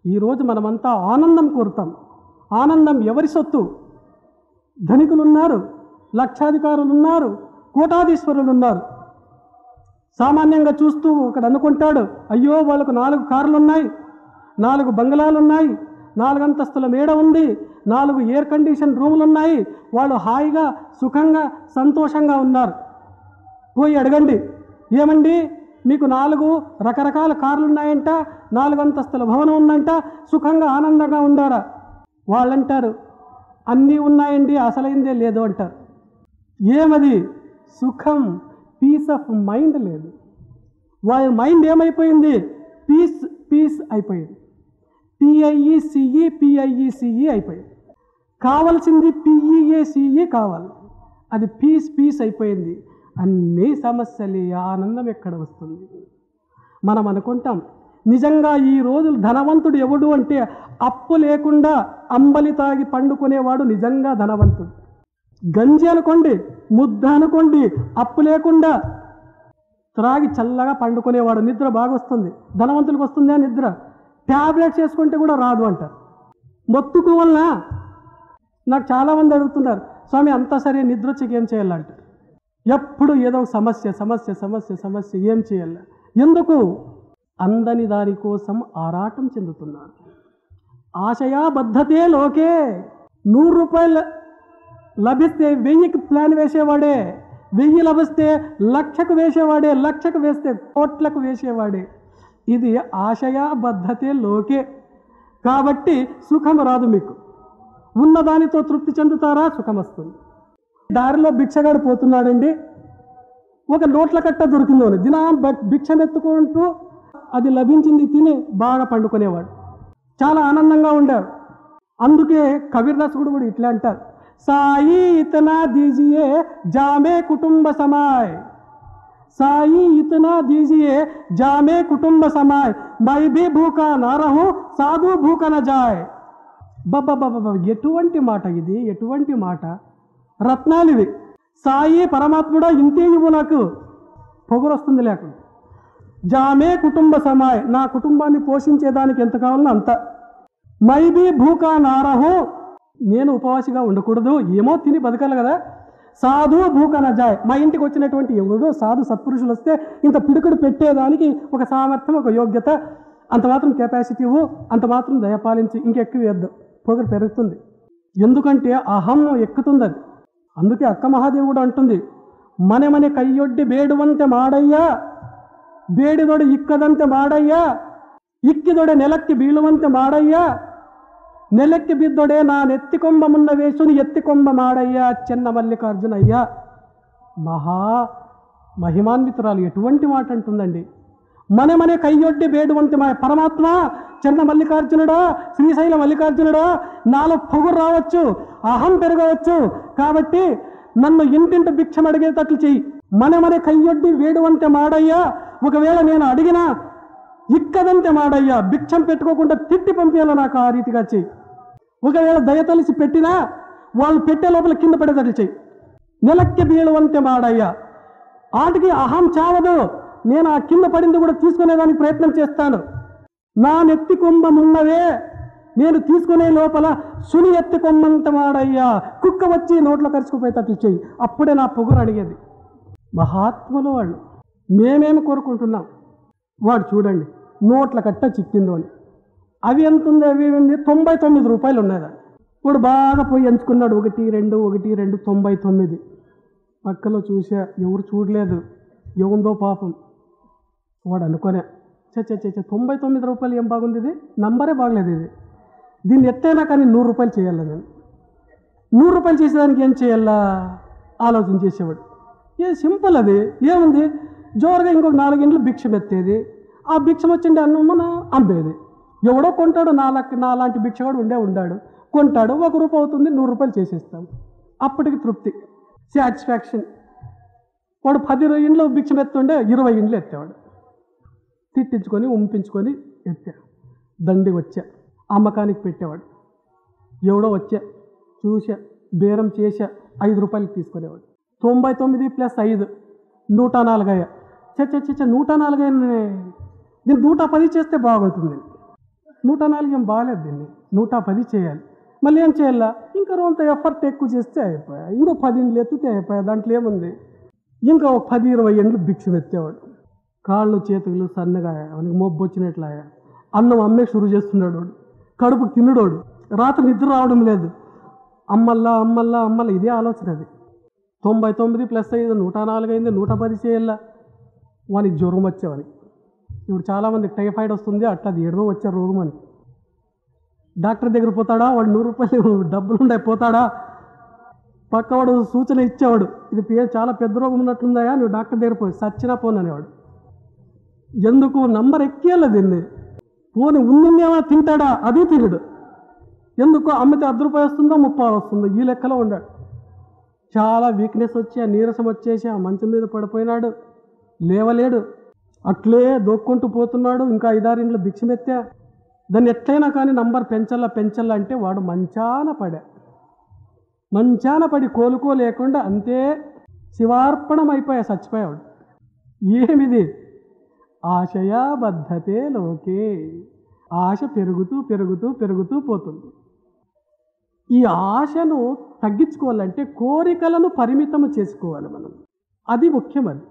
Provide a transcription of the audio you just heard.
ఈరోజు మనమంతా ఆనందం కోరుతాం. ఆనందం ఎవరి సొత్తు? ధనికులు ఉన్నారు, లక్షాధికారులు ఉన్నారు, కోటాధీశ్వరులు ఉన్నారు. సామాన్యంగా చూస్తూ ఒకడు అనుకుంటాడు, అయ్యో వాళ్ళకు 4 కార్లు ఉన్నాయి, 4 బంగ్లాలు ఉన్నాయి, 4 అంతస్తుల మేడ ఉంది, 4 ఎయిర్ కండిషన్ రూములు ఉన్నాయి, వాళ్ళు హాయిగా సుఖంగా సంతోషంగా ఉన్నారు. పోయి అడగండి, ఏమండి మీకు 4 రకరకాల కార్లు ఉన్నాయంట, 4 అంతస్తుల భవనం ఉందంట, సుఖంగా ఆనందంగా ఉండారా? వాళ్ళంటారు, అన్నీ ఉన్నాయండి, అసలైందే లేదు అంటారు. ఏమది? సుఖం, పీస్ ఆఫ్ మైండ్ లేదు. వాళ్ళ మైండ్ ఏమైపోయింది? పీస్ అయిపోయింది. PIECE అయిపోయింది. కావాల్సింది PEACE కావాలి, అది పీస్ అయిపోయింది. అన్ని సమస్యలే, ఆనందం ఎక్కడ వస్తుంది? మనం అనుకుంటాం నిజంగా ఈ రోజులు ధనవంతుడు ఎవడు అంటే అప్పు లేకుండా అంబలి తాగి పండుకునేవాడు నిజంగా ధనవంతుడు. గంజి అనుకోండి, ముద్ద అనుకోండి, అప్పు లేకుండా త్రాగి చల్లగా పండుకునేవాడు, నిద్ర బాగా వస్తుంది. ధనవంతులకు వస్తుందా నిద్ర? ట్యాబ్లెట్స్ వేసుకుంటే కూడా రాదు అంటారు. మొత్తుకు వలన నాకు చాలామంది అడుగుతున్నారు, స్వామి అంతా సరే నిద్ర వచ్చి ఏం చేయాలంటారు. ఎప్పుడు ఏదో సమస్య సమస్య సమస్య సమస్య, ఏం చేయాల? ఎందుకు? అందని దాని కోసం ఆరాటం చెందుతున్నారు. ఆశయాబద్ధతే లోకే. 100 రూపాయలు లభిస్తే 1000కి ప్లాన్ వేసేవాడే, 1000 లభిస్తే 1,00,000కు వేసేవాడే, 1,00,000కు వేస్తే కోట్లకు వేసేవాడే. ఇది ఆశయాబద్ధతే లోకే. కాబట్టి సుఖం రాదు మీకు. ఉన్నదానితో తృప్తి చెందుతారా? సుఖం వస్తుంది. దారిలో భిక్షగాడు పోతున్నాడండి, ఒక నోట్ల కట్ట దొరికిందని దినం భిక్షమెత్తుకుంటూ అది లభించింది తిని బాగా పండుకునేవాడు, చాలా ఆనందంగా ఉండాడు. అందుకే కబీర్దాసుడు కూడా ఇట్లా అంటారు, సాయి ఇతనా దీజియే జామే కుటుంబ సమాయ్, సాయి ఇతనా దీజియే జామే కుటుంబ సమాయ్, మై భీ భూకా నా రహూ సాధు భూక న జాయ్. బాబా ఎటువంటి మాట ఇది, ఎటువంటి మాట! రత్నాలు ఇవి. సాయి పరమాత్ముడా ఇంతే ఇవ్వు, నాకు పొగరు వస్తుంది లేకుండా. జామే కుటుంబ సమాయ్, నా కుటుంబాన్ని పోషించేదానికి ఎంత కావాలో అంత. మైబీ భూకా నారహు, నేను ఉపవాసిగా ఉండకూడదు, ఏమో తిని బతకాలి కదా. సాధు భూకన జాయ్, మా ఇంటికి వచ్చినటువంటి ఎవరో సాధు సత్పురుషులు వస్తే ఇంత పిడుకుడు పెట్టేదానికి ఒక సామర్థ్యం, ఒక యోగ్యత, అంత మాత్రం కెపాసిటీ ఇవ్వు, అంత మాత్రం దయపాలించి, ఇంకెక్కువ వేద్దాం. పొగరు పెరుగుతుంది. ఎందుకంటే అహం ఎక్కుతుంది అది. అందుకే అక్క మహాదేవి కూడా అంటుంది, మನೆ ಕೈಯೊಡ್ಡಿ ಬೇಡುವಂತೆ ಮಾಡಯ್ಯ, ಬೇಡಿದೊಡೆ ಇಕ್ಕದಂತೆ ಮಾಡಯ್ಯ, ಇಕ್ಕಿದೊಡೆ ನೆಲಕ್ಕೆ ಬೀಳುವಂತೆ ಮಾಡಯ್ಯ, ನೆಲಕ್ಕೆ ಬಿದ್ದೊಡೆ ನಾನೆತ್ತಿಕೊಂಬ ಮುನ್ನ ವೇಸುನಿ ಎತ್ತಿಕೊಂಬ ಮಾಡಯ್ಯ చెన్న మల్లికార్జునయ్య. మహిమాన్వితురాలు ఎటువంటి మాట అంటుందండి. మನೆ కయ్యొడ్డి బేడువంతే మా పరమాత్మ, చెన్న మల్లికార్జునుడా, శ్రీశైల మల్లికార్జునుడా, నాలో పొగురు రావచ్చు, అహం పెరగవచ్చు, కాబట్టి నన్ను ఇంటింటి భిక్షం అడిగేటట్లు చెయ్యి. మನೆ కయ్యొడ్డి వేడువంతే మాడయ్యా, ఒకవేళ నేను అడిగినా ఇక్కదంతే మాడయ్యా, భిక్షం పెట్టుకోకుండా తిట్టి పంపేలా నాకు ఆ రీతిగా చెయ్యి. ఒకవేళ దయతలిసి పెట్టినా వాళ్ళు పెట్టే లోపల కింద పడేటట్లు చెయ్యి. నెలక్కి బీಳುವಂತೆ మాడయ్యా, ఆటికి అహం చావదు, నేను ఆ కింద పడింది కూడా తీసుకునేదానికి ప్రయత్నం చేస్తాను. నా నెత్తి కుంభమున్నవే, నేను తీసుకునే లోపల సుని ఎత్తి కొమ్మంత మాడయ్యా, కుక్క వచ్చి నోట్లో కరుచుకుపోయేటట్లు చెయ్యి. అప్పుడే నా పొగురు అడిగేది. మహాత్ములు వాళ్ళు. మేమేమి కోరుకుంటున్నాం? వాడు చూడండి నోట్ల కట్ట చిక్కిందో అని, అవి ఎంత ఉంది, అవి 99 రూపాయలు ఉన్నదా. వాడు బాగా పోయి ఎంచుకున్నాడు, 1 2 1 2 99. పక్కలో చూసా, ఎవరు చూడలేదు, ఏముందో పాపం. వాడు అనుకోనే, చ 99 రూపాయలు ఏం బాగుంది, ఇది నంబరే బాగలేదు, ఇది దీన్ని ఎత్తైనా కానీ 100 రూపాయలు చేయాలి. నేను 100 రూపాయలు చేసేదానికి ఏం చేయాలా ఆలోచన చేసేవాడు. సింపుల్, అది ఏముంది, జోరుగా ఇంకొక 4 ఇండ్లు భిక్షం ఎత్తేది, ఆ భిక్షం వచ్చిండే అన్నం మన అమ్మేది. ఎవడో కొంటాడు, నాలాంటి భిక్షగాడు ఉండాడు, కొంటాడు, 1 రూపాయి అవుతుంది, 100 రూపాయలు చేసేస్తాం. అప్పటికి తృప్తి, సాటిస్ఫాక్షన్. వాడు 10 ఇండ్లు భిక్షం ఎత్తుండే 20 ఇండ్లు ఎత్తేవాడు. తిట్టించుకొని ఉంపించుకొని ఎత్తా, దండి వచ్చా, అమ్మకానికి పెట్టేవాడు. ఎవడో వచ్చా, చూసా, బేరం చేసా, 5 రూపాయలకి తీసుకునేవాడు. 99 + 5 104 అయ్యా. 104 దీన్ని 110 చేస్తే బాగుంటుంది. 104 ఏం బాగాలేదు, దీన్ని 110 చేయాలి. మళ్ళీ ఏం చేయాలా, ఇంకా కొంత ఎఫర్ట్ ఎక్కువ చేస్తే అయిపోయా, ఇంకో 10 ఇండ్లు ఎత్తితే అయిపోయా, దాంట్లో ఏముంది. ఇంకా ఒక 10-20 ఎండ్లు భిక్షం ఎత్తేవాడు. కాళ్ళు చేతులు సన్నగా, అవనికి మొబ్బు వచ్చినట్లాగా. అన్నం అమ్మే షురు చేస్తున్నాడు వాడు, కడుపు తినుడోడు, రాత్రి నిద్ర రావడం లేదు. అమ్మల్లా అమ్మల్లా అమ్మల్లా, ఇదే ఆలోచన. అది 99 + 5 104 అయింది, 110 చేయాల. వానికి జ్వరం వచ్చేవాని. ఇప్పుడు చాలామంది టైఫాయిడ్ వస్తుంది, అట్లా అది ఏడో వచ్చే రోగం అని. డాక్టర్ దగ్గర పోతాడా, వాడు 100 రూపాయలు డబ్బులు ఉండే పోతాడా, పక్కవాడు సూచన ఇచ్చేవాడు, ఇది చాలా పెద్ద రోగం ఉన్నట్లుందా, నువ్వు డాక్టర్ దగ్గర పోయి సచ్చినా పోననేవాడు. ఎందుకు నంబర్ ఎక్కేయాల దీన్ని. పోని ఉన్నేమైనా తింటాడా, అది తినడు. ఎందుకు అమ్మితే 10 రూపాయలు వస్తుందో 30 వస్తుందో ఈ లెక్కలో ఉన్నాడు. చాలా వీక్నెస్ వచ్చి, ఆ నీరసం వచ్చేసి ఆ మంచం మీద పడిపోయినాడు, లేవలేడు, అట్లే దోక్కుంటూ పోతున్నాడు. ఇంకా 5-6 ఇండ్లు భిక్షమెత్తా. దాన్ని ఎట్లయినా కానీ నంబర్ పెంచల్లా అంటే వాడు మంచాన పడి కోలుకోలేకుండా అంతే శివార్పణం అయిపోయా, చచ్చిపోయాడు. ఏమిది, ఆశయా బద్ధతే లోకే, ఆశ పెరుగుతూ పెరుగుతూ పెరుగుతూ పోతుంది. ఈ ఆశను తగ్గించుకోవాలంటే కోరికలను పరిమితం చేసుకోవాలి మనం, అది ముఖ్యం. అది